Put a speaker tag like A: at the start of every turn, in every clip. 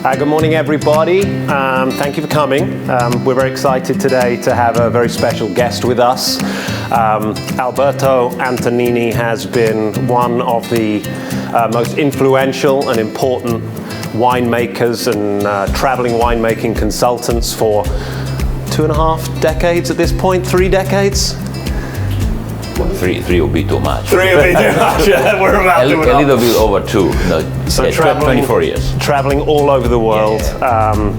A: Good morning, everybody. Thank you for coming. We're very excited today to have a very special guest with us. Alberto Antonini has been one of the most influential and important winemakers and traveling winemaking consultants for 2.5 decades at this point, 3 decades.
B: Three will be too much.
A: 3 will be too much. We're about
B: a little bit over 2. No,
A: so
B: 24 years.
A: Traveling all over the world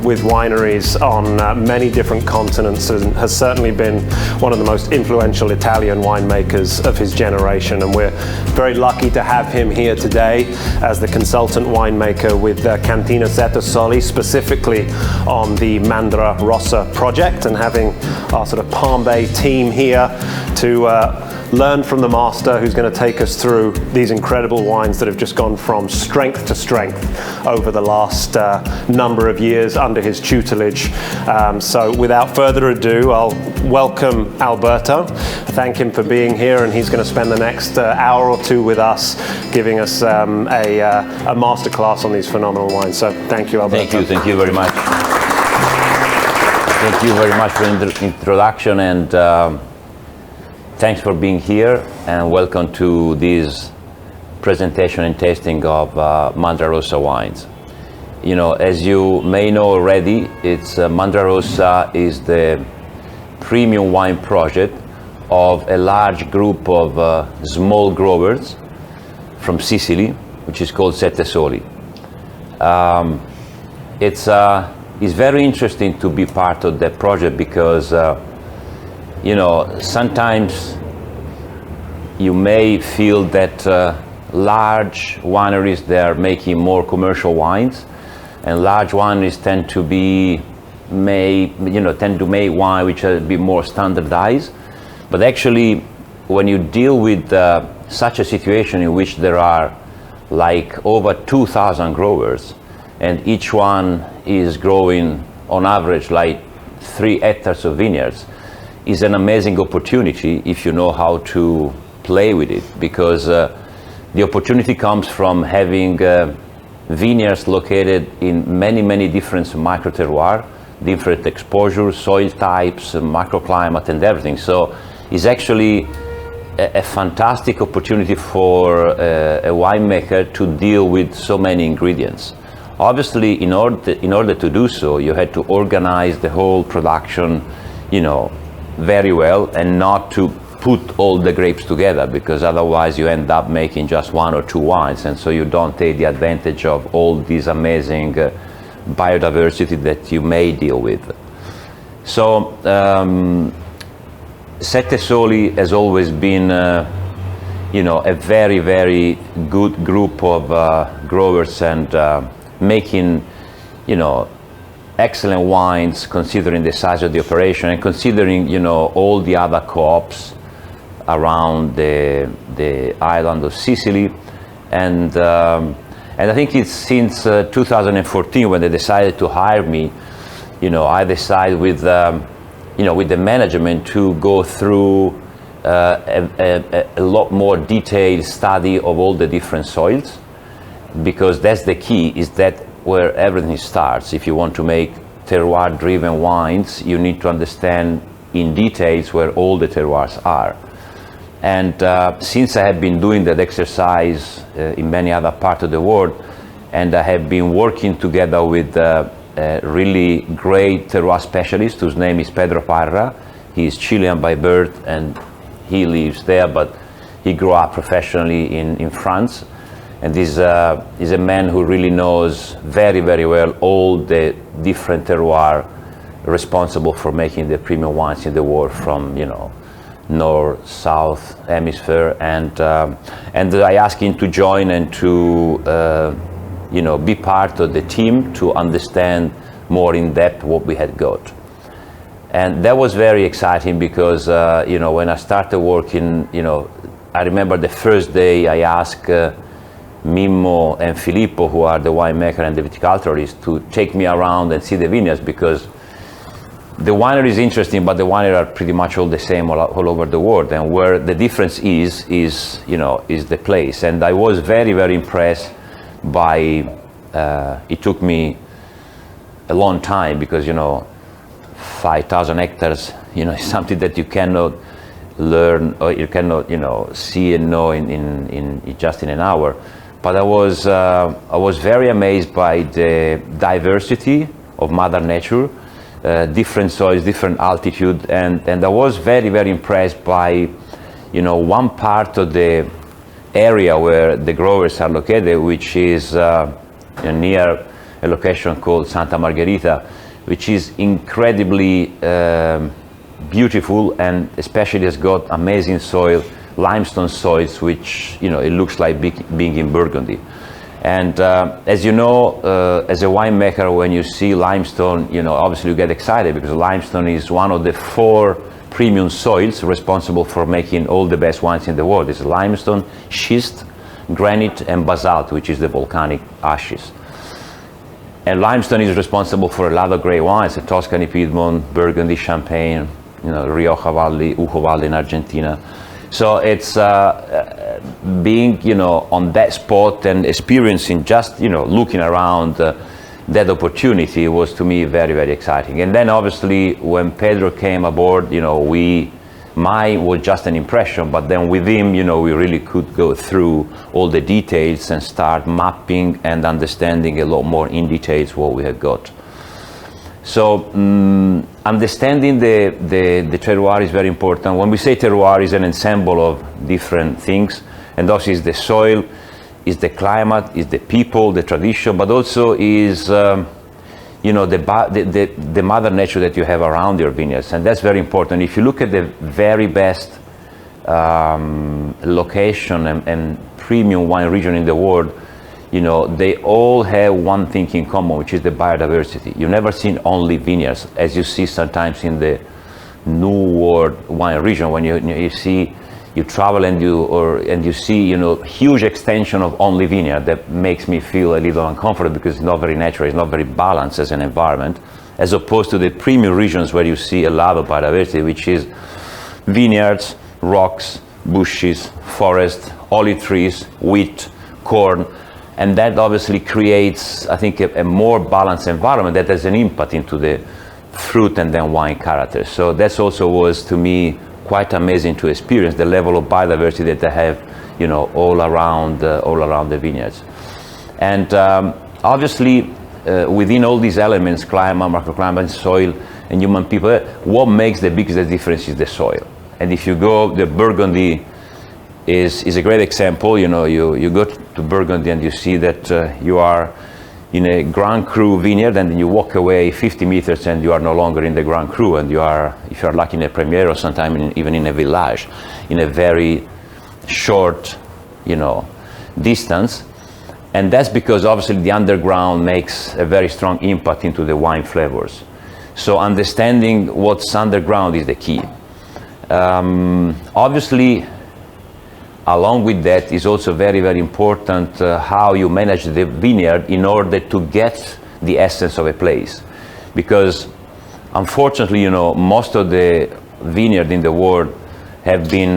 A: with wineries on many different continents, and has certainly been one of the most influential Italian winemakers of his generation. And we're very lucky to have him here today as the consultant winemaker with Cantina Sette Soli, specifically on the Mandrarossa project, and having our sort of Palm Bay team here to learn from the master who's going to take us through these incredible wines that have just gone from strength to strength over the last number of years under his tutelage. So without further ado, I'll welcome Alberto, thank him for being here, and he's going to spend the next hour or two with us giving us a masterclass on these phenomenal wines. So thank you, Alberto.
B: Thank you very much. Thank you very much for the introduction, and thanks for being here, and welcome to this presentation and tasting of Mandrarossa wines. You know, as you may know already, Mandrarossa is the premium wine project of a large group of small growers from Sicily, which is called Sette Soli. It's very interesting to be part of that project because you know, sometimes you may feel that large wineries, they're making more commercial wines, and large wineries tend to make wine which are a bit more standardized. But actually, when you deal with such a situation in which there are like over 2,000 growers, and each one is growing on average like 3 hectares of vineyards, is an amazing opportunity if you know how to play with it, because the opportunity comes from having vineyards located in many different micro-terroirs, different exposures, soil types, microclimate, and everything. So it's actually a fantastic opportunity for a winemaker to deal with so many ingredients. Obviously, in order to do so, you had to organize the whole production, you know, very well, and not to put all the grapes together, because otherwise you end up making just 1 or 2 wines, and so you don't take the advantage of all this amazing biodiversity that you may deal with. So Sette Soli has always been you know, a very good group of growers, and making, you know, excellent wines considering the size of the operation, and considering, you know, all the other co-ops around the island of Sicily. And I think it's since 2014 when they decided to hire me, you know, I decided with you know, with the management to go through a lot more detailed study of all the different soils, because that's the key, is that where everything starts. If you want to make terroir-driven wines, you need to understand in details where all the terroirs are. And since I have been doing that exercise in many other parts of the world, and I have been working together with a really great terroir specialist whose name is Pedro Parra. He is Chilean by birth, and he lives there, but he grew up professionally in France. And this is a man who really knows very well all the different terroirs responsible for making the premium wines in the world, from, you know, north, south hemisphere. And I asked him to join and to you know, be part of the team to understand more in depth what we had got. And that was very exciting because you know, when I started working, you know, I remember the first day I asked Mimmo and Filippo, who are the winemaker and the viticulturist, to take me around and see the vineyards, because the winery is interesting, but the wineries are pretty much all the same all over the world, and where the difference is you know, is the place. And I was very impressed by it took me a long time, because 5,000 hectares, is something that you cannot learn, or you cannot see and know in just in an hour. But I was very amazed by the diversity of Mother Nature, different soils, different altitude, and I was very, very impressed by one part of the area where the growers are located, which is near a location called Santa Margherita, which is incredibly beautiful, and especially has got amazing soil, limestone soils, which it looks like being in Burgundy. And as you know, as a winemaker, when you see limestone, obviously you get excited, because limestone is one of the 4 premium soils responsible for making all the best wines in the world. It's limestone, schist, granite, and basalt, which is the volcanic ashes. And limestone is responsible for a lot of great wines: Tuscany, Piedmont, Burgundy, Champagne, Rioja Valley, Ujo Valley in Argentina. So it's being, on that spot and experiencing, just, looking around that opportunity was, to me, very, very exciting. And then obviously when Pedro came aboard, mine was just an impression, but then with him, we really could go through all the details and start mapping and understanding a lot more in details what we had got. So understanding the terroir is very important. When we say terroir, is an ensemble of different things, and also is the soil, is the climate, is the people, the tradition, but also is the Mother Nature that you have around your vineyards, and that's very important. If you look at the very best location and premium wine region in the world, they all have one thing in common, which is the biodiversity. You've never seen only vineyards, as you see sometimes in the New World wine region, when you travel and you see huge extension of only vineyard. That makes me feel a little uncomfortable, because it's not very natural, it's not very balanced as an environment, as opposed to the premium regions where you see a lot of biodiversity, which is vineyards, rocks, bushes, forest, olive trees, wheat, corn. And that obviously creates, I think, a more balanced environment that has an impact into the fruit and then wine character. So that's also was, to me, quite amazing to experience the level of biodiversity that they have, all around the vineyards. And obviously, within all these elements, climate, microclimate, soil, and human people, what makes the biggest difference is the soil. And if you go, the Burgundy is a great example. You go to Burgundy and you see that you are in a Grand Cru vineyard, and then you walk away 50 meters and you are no longer in the Grand Cru, and you are, if you are lucky, in a Premier, or sometimes even in a village, in a very short, distance. And that's because obviously the underground makes a very strong impact into the wine flavors. So understanding what's underground is the key. Obviously, along with that is also very, very important how you manage the vineyard in order to get the essence of a place. Because unfortunately, most of the vineyards in the world have been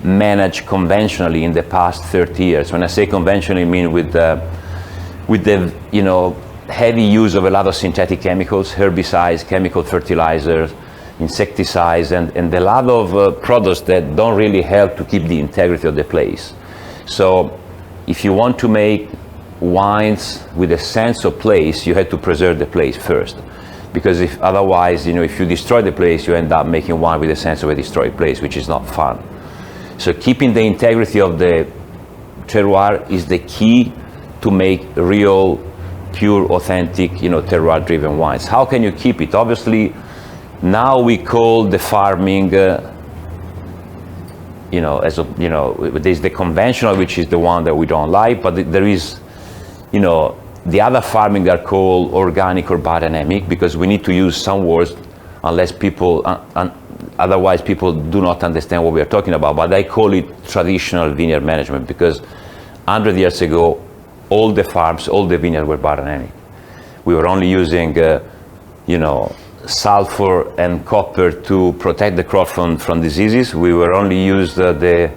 B: managed conventionally in the past 30 years. When I say conventionally, I mean with the heavy use of a lot of synthetic chemicals, herbicides, chemical fertilizers, insecticides, and a lot of products that don't really help to keep the integrity of the place. So if you want to make wines with a sense of place, you have to preserve the place first. Because if otherwise, if you destroy the place, you end up making wine with a sense of a destroyed place, which is not fun. So keeping the integrity of the terroir is the key to make real, pure, authentic, terroir-driven wines. How can you keep it? Obviously, now we call the farming, there's the conventional, which is the one that we don't like, but there is, the other farming are called organic or biodynamic, because we need to use some words, unless people, otherwise people do not understand what we are talking about. But I call it traditional vineyard management, because 100 years ago, all the farms, all the vineyards were biodynamic. We were only using, sulfur and copper to protect the crop from diseases. We were only used to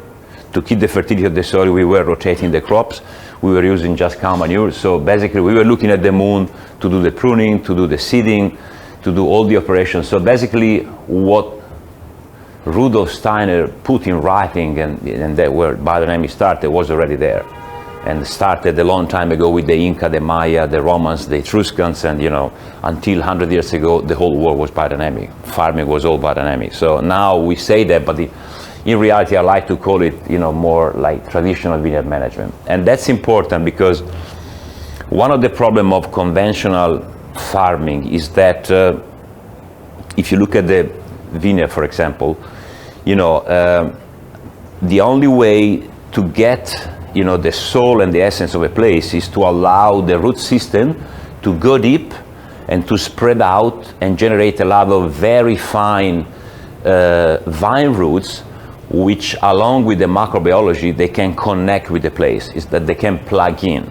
B: keep the fertility of the soil. We were rotating the crops. we were using just cow manure. So basically we were looking at the moon to do the pruning, to do the seeding, to do all the operations. So basically what Rudolf Steiner put in writing, and that where biodynamics started, was already there. And started a long time ago with the Inca, the Maya, the Romans, the Etruscans, and until 100 years ago, the whole world was biodynamic. Farming was all biodynamic. So now we say that, but in reality, I like to call it, more like traditional vineyard management. And that's important because one of the problems of conventional farming is that if you look at the vineyard, for example, the only way to get the soul and the essence of a place is to allow the root system to go deep and to spread out and generate a lot of very fine vine roots, which along with the microbiology, they can connect with the place, is that they can plug in.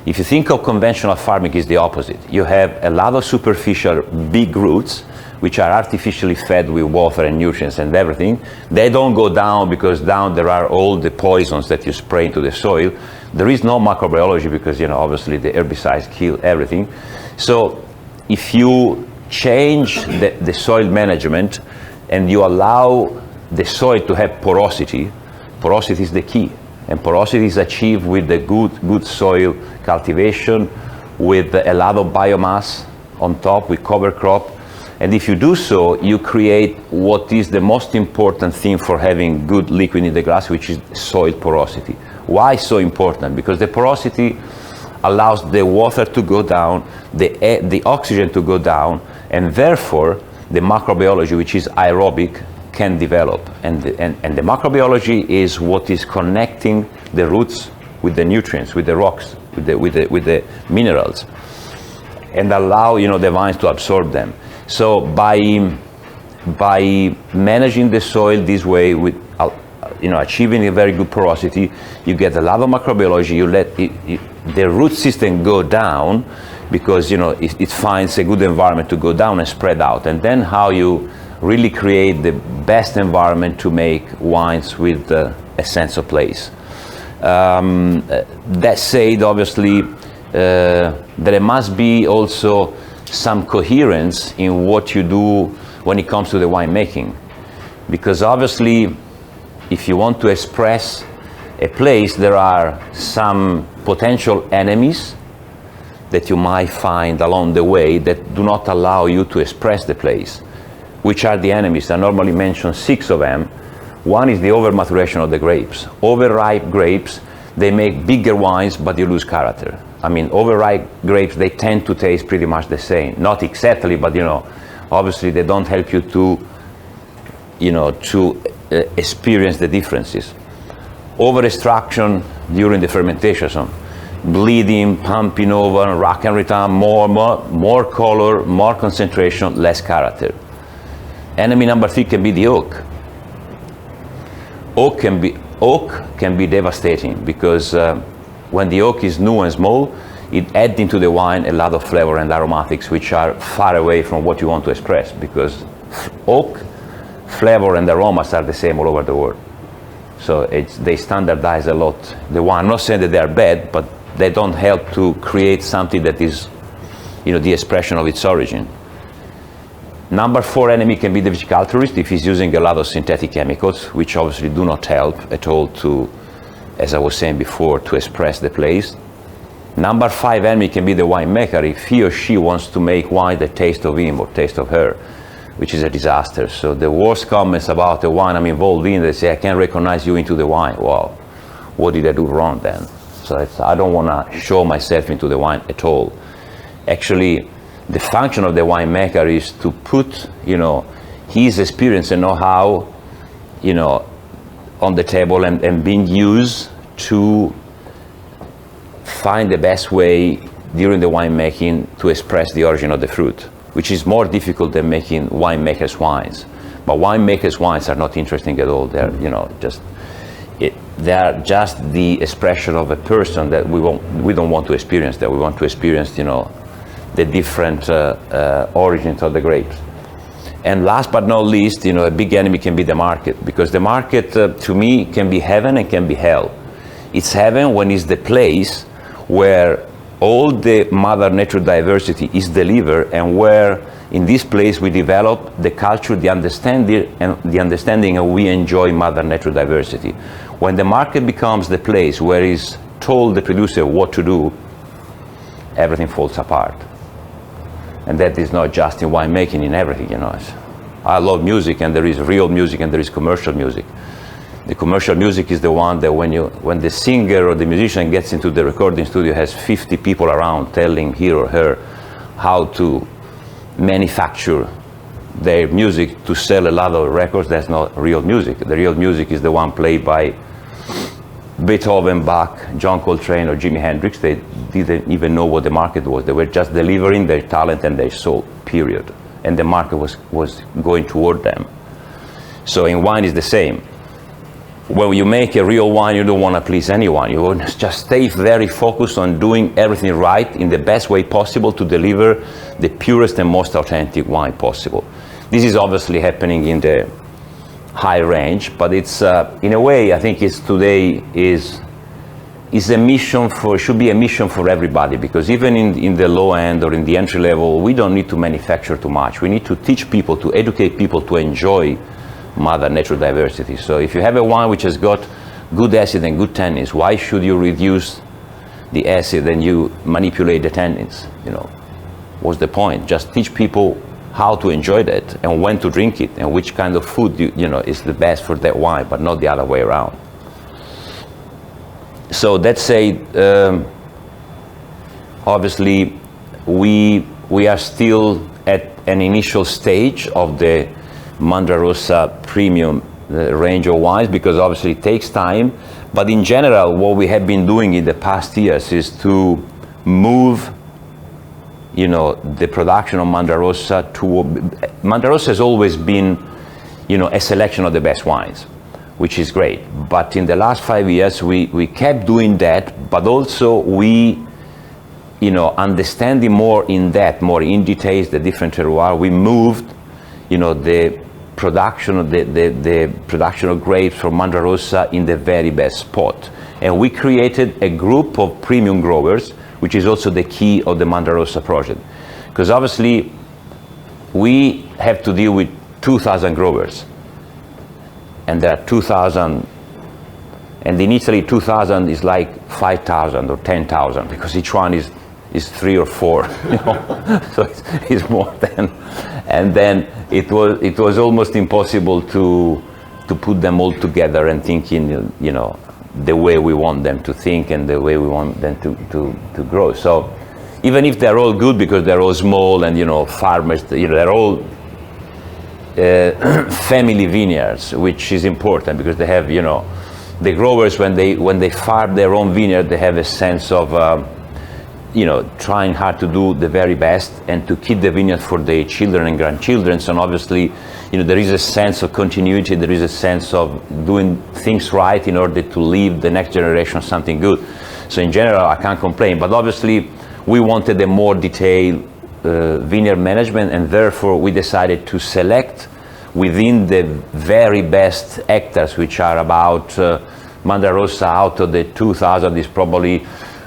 B: If you think of conventional farming, it's the opposite. You have a lot of superficial big roots which are artificially fed with water and nutrients and everything. They don't go down because down there are all the poisons that you spray into the soil. There is no microbiology because obviously the herbicides kill everything. So if you change the soil management and you allow the soil to have porosity, porosity is the key. And porosity is achieved with the good soil cultivation, with a lot of biomass on top, with cover crop. And if you do so, you create what is the most important thing for having good liquid in the grass, which is soil porosity. Why so important? Because the porosity allows the water to go down, the oxygen to go down, and therefore the microbiology, which is aerobic, can develop. And the microbiology is what is connecting the roots with the nutrients, with the rocks, with the minerals, and allow the vines to absorb them. So by managing the soil this way, with achieving a very good porosity, you get a lot of microbiology. You let the root system go down because it finds a good environment to go down and spread out. And then how you really create the best environment to make wines with a sense of place. That said, obviously, there must be also some coherence in what you do when it comes to the winemaking. Because obviously, if you want to express a place, there are some potential enemies that you might find along the way that do not allow you to express the place. Which are the enemies? I normally mention 6 of them. One is the over-maturation of the grapes. Overripe grapes, they make bigger wines, but you lose character. I mean, overripe grapes, they tend to taste pretty much the same. Not exactly, but obviously they don't help you to experience the differences. Over-extraction during the fermentation, so bleeding, pumping over, rack and return, more color, more concentration, less character. Enemy number 3 can be the oak. Oak can be devastating because when the oak is new and small, it adds into the wine a lot of flavor and aromatics which are far away from what you want to express, because oak flavor and aromas are the same all over the world. So they standardize a lot the wine. I'm not saying that they are bad, but they don't help to create something that is the expression of its origin. Number 4 enemy can be the viticulturist if he's using a lot of synthetic chemicals, which obviously do not help at all to, as I was saying before, to express the place. Number 5 enemy can be the winemaker if he or she wants to make wine that tastes of him or taste of her, which is a disaster. So the worst comments about the wine I'm involved in, they say, I can't recognize you into the wine. Well, what did I do wrong then? So I don't want to show myself into the wine at all. Actually, the function of the winemaker is to put, his experience and know-how, on the table and being used to find the best way during the winemaking to express the origin of the fruit, which is more difficult than making winemakers' wines. But winemakers' wines are not interesting at all. They're, they are just the expression of a person that we don't want to experience. That we want to experience, the different origins of the grapes. And last but not least, a big enemy can be the market, because the market, to me, can be heaven and can be hell. it's heaven when it's the place where all the Mother Nature diversity is delivered, and where in this place we develop the culture, the understanding, and we enjoy Mother Nature diversity. When the market becomes the place where it's told the producer what to do, everything falls apart. And that is not just in winemaking, in everything, you know. I love music, and there is real music and there is commercial music. The commercial music is the one that when the singer or the musician gets into the recording studio, has 50 people around telling him or her how to manufacture their music to sell a lot of records. That's not real music. The real music is the one played by Beethoven, Bach, John Coltrane, or Jimi Hendrix. They didn't even know what the market was. They were just delivering their talent and their soul, period. And the market was going toward them. So in wine is the same. When you make a real wine, you don't want to please anyone. You want to just stay very focused on doing everything right in the best way possible to deliver the purest and most authentic wine possible. This is obviously happening in the high range, but it's in a way, I think it's today is a mission should be a mission for everybody, because even in the low end or in the entry level, we don't need to manufacture too much. We need to teach people, to educate people to enjoy Mother Nature diversity. So if you have a wine which has got good acid and good tannins, why should you reduce the acid and you manipulate the tannins? You know, what's the point? Just teach people how to enjoy that and when to drink it and which kind of food you know is the best for that wine, but not the other way around. So that said, obviously we are still at an initial stage of the Mandrarossa premium range of wines, because obviously it takes time. But in general, what we have been doing in the past years is to move, you know, the production of Mandrarossa to. Mandrarossa has always been, you know, a selection of the best wines, which is great. But in the last 5 years, we kept doing that, but also we, you know, understanding more in depth, more in details, the different terroir, we moved, you know, the production of the production of grapes from Mandrarossa in the very best spot. And we created a group of premium growers, which is also the key of the Mandrarossa project. Because obviously we have to deal with 2,000 growers. And there are 2,000, and in Italy 2,000 is like 5,000 or 10,000, because each one is 3 or 4, you know? So it's more than, and then it was almost impossible to put them all together and thinking, you know, the way we want them to think and the way we want them to grow. So even if they're all good because they're all small and, you know, farmers, you know, they're all family vineyards, which is important because they have, you know, the growers, when they farm their own vineyard, they have a sense of you know, trying hard to do the very best and to keep the vineyard for their children and grandchildren. So obviously, you know, there is a sense of continuity, there is a sense of doing things right in order to leave the next generation something good. So in general, I can't complain, but obviously we wanted a more detailed vineyard management, and therefore we decided to select within the very best hectares, which are about Mandrarossa out of the 2,000 is probably,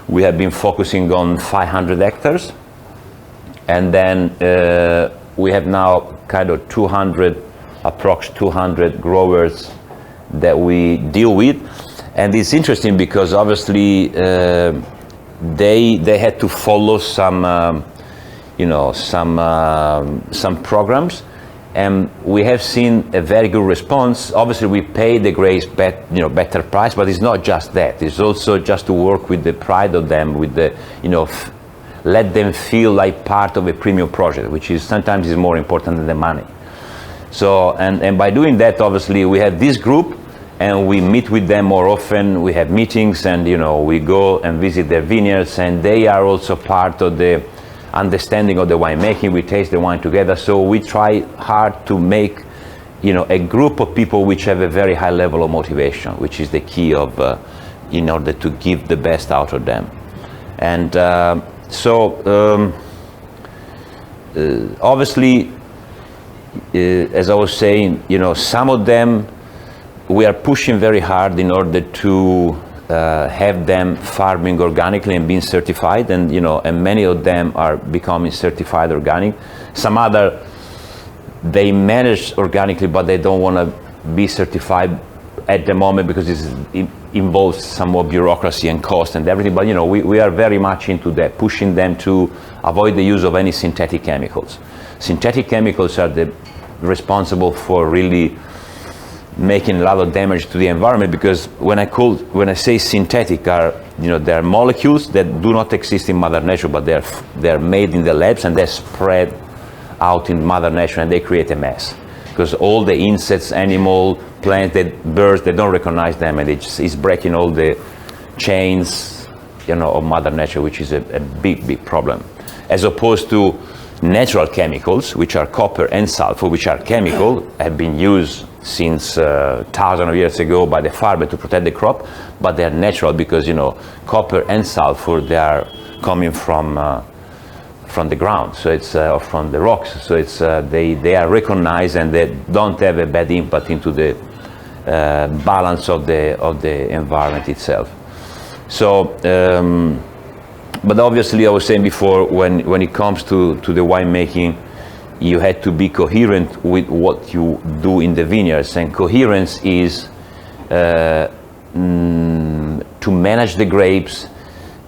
B: we have been focusing on 500 hectares, and then we have now kind of 200, approx 200 growers that we deal with. And it's interesting because obviously they had to follow some you know, some programs, and we have seen a very good response. Obviously we pay the grapes better price, but it's not just that. It's also just to work with the pride of them, with the, you know, let them feel like part of a premium project, which is sometimes is more important than the money. So, and by doing that, obviously we have this group and we meet with them more often. We have meetings, and, you know, we go and visit their vineyards, and they are also part of the understanding of the winemaking. We taste the wine together, so we try hard to make, you know, a group of people which have a very high level of motivation, which is the key of in order to give the best out of them. And obviously, as I was saying, you know, some of them we are pushing very hard in order to have them farming organically and being certified, and and many of them are becoming certified organic. Some other, they manage organically, but they don't want to be certified at the moment because it involves some more bureaucracy and cost and everything. But we are very much into that, pushing them to avoid the use of any synthetic chemicals. Synthetic chemicals are responsible for really making a lot of damage to the environment, because when I say synthetic, there are molecules that do not exist in Mother Nature, but they're made in the labs and they're spread out in Mother Nature, and they create a mess because all the insects, animal, plants, birds, they don't recognize them, and it's breaking all the chains of Mother Nature, which is a big problem, as opposed to natural chemicals, which are copper and sulfur, which are chemical, have been used since thousands of years ago by the farmer to protect the crop, but they're natural because copper and sulfur, they are coming from the ground, so it's or from the rocks, so it's they are recognized, and they don't have a bad impact into the balance of the environment itself. So but obviously, I was saying before, when it comes to the winemaking, you had to be coherent with what you do in the vineyards, and coherence is to manage the grapes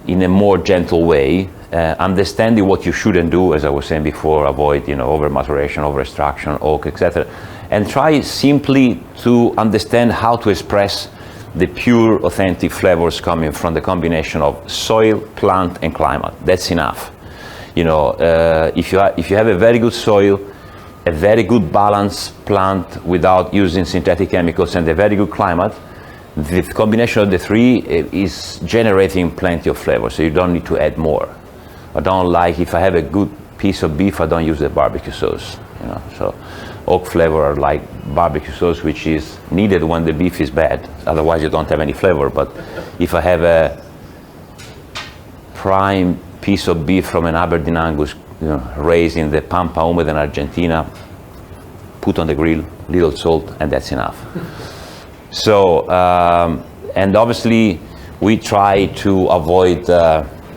B: in a more gentle way, understanding what you shouldn't do, as I was saying before, avoid over maturation, over extraction, oak, etc., and try simply to understand how to express the pure, authentic flavors coming from the combination of soil, plant, and climate. That's enough. If you have a very good soil, a very good balanced plant without using synthetic chemicals, and a very good climate, the combination of the three is generating plenty of flavor, so you don't need to add more. I don't like, if I have a good piece of beef, I don't use the barbecue sauce. So oak flavor are like barbecue sauce, which is needed when the beef is bad, otherwise you don't have any flavor. But if I have a prime piece of beef from an Aberdeen Angus, raised in the Pampa Húmeda in Argentina, put on the grill, little salt, and that's enough. So, and obviously we try to avoid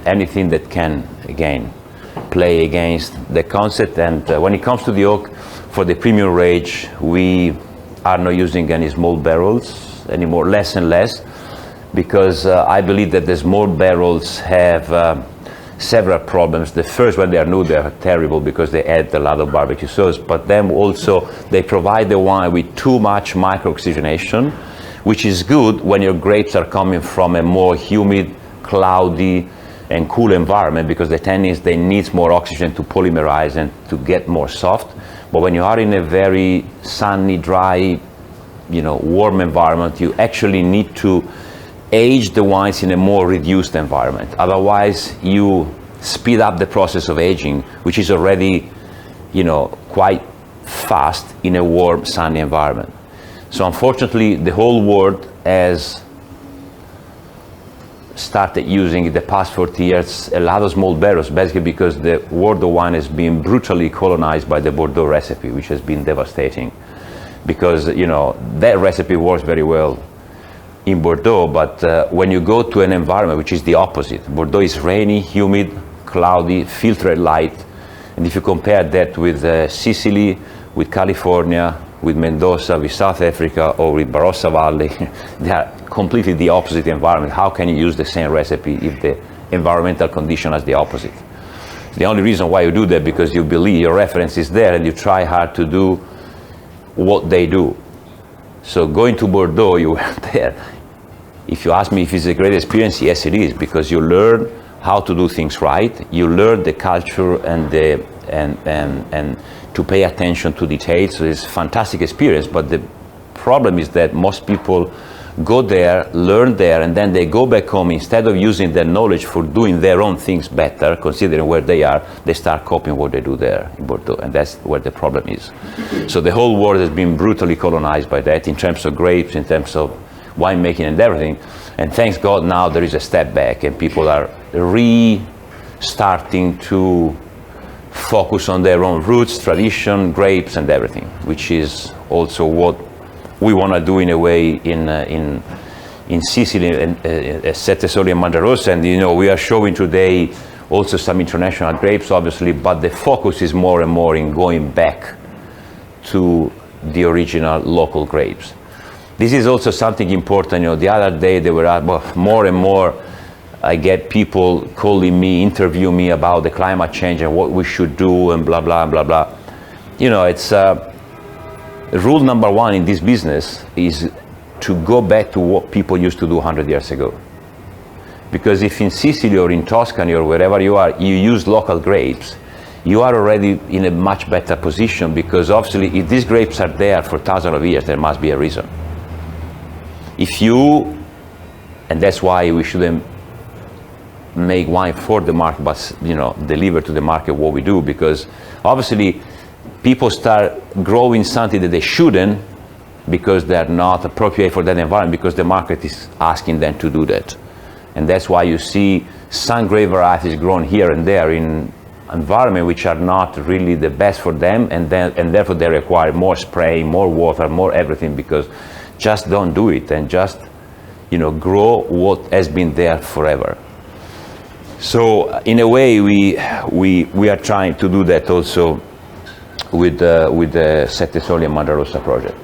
B: anything that can, again, play against the concept. And when it comes to the oak, for the premium range, we are not using any small barrels anymore, less and less, because I believe that the small barrels have several problems. The first, when they are new, they are terrible because they add a lot of barbecue sauce, but then also they provide the wine with too much micro-oxygenation, which is good when your grapes are coming from a more humid, cloudy, and cool environment, because the tannins, they need more oxygen to polymerize and to get more soft. But when you are in a very sunny, dry, warm environment, you actually need to age the wines in a more reduced environment. Otherwise, you speed up the process of aging, which is already, quite fast in a warm, sunny environment. So unfortunately, the whole world has started using in the past 40 years a lot of small barrels, basically because the world of wine has been brutally colonized by the Bordeaux recipe, which has been devastating. Because that recipe works very well in Bordeaux, but when you go to an environment which is the opposite, Bordeaux is rainy, humid, cloudy, filtered light, and if you compare that with Sicily, with California, with Mendoza, with South Africa, or with Barossa Valley, they are completely the opposite environment. How can you use the same recipe if the environmental condition is the opposite? The only reason why you do that because you believe your reference is there and you try hard to do what they do. So going to Bordeaux, you were there. If you ask me if it's a great experience, yes it is, because you learn how to do things right. You learn the culture and to pay attention to details. So it's a fantastic experience, but the problem is that most people go there, learn there, and then they go back home. Instead of using their knowledge for doing their own things better, considering where they are, they start copying what they do there in Bordeaux, and that's where the problem is. So the whole world has been brutally colonized by that in terms of grapes, in terms of winemaking and everything. And thanks God now there is a step back and people are restarting to focus on their own roots, tradition, grapes, and everything, which is also what we want to do in a way in in Sicily and Sette Soli and Mandrarossa, and we are showing today also some international grapes, obviously, but the focus is more and more in going back to the original local grapes. This is also something important. The other day there were more and more, I get people calling me, interview me about the climate change and what we should do and blah, blah, blah, blah. It's rule number one in this business is to go back to what people used to do 100 years ago. Because if in Sicily or in Tuscany or wherever you are, you use local grapes, you are already in a much better position, because obviously if these grapes are there for thousands of years, there must be a reason. And that's why we shouldn't make wine for the market, but deliver to the market what we do, because obviously people start growing something that they shouldn't because they're not appropriate for that environment, because the market is asking them to do that. And that's why you see some grape varieties grown here and there in environment which are not really the best for them, and therefore they require more spray, more water, more everything, because just don't do it and just grow what has been there forever. So in a way we are trying to do that also with the Sette Soli and Mandrarossa project.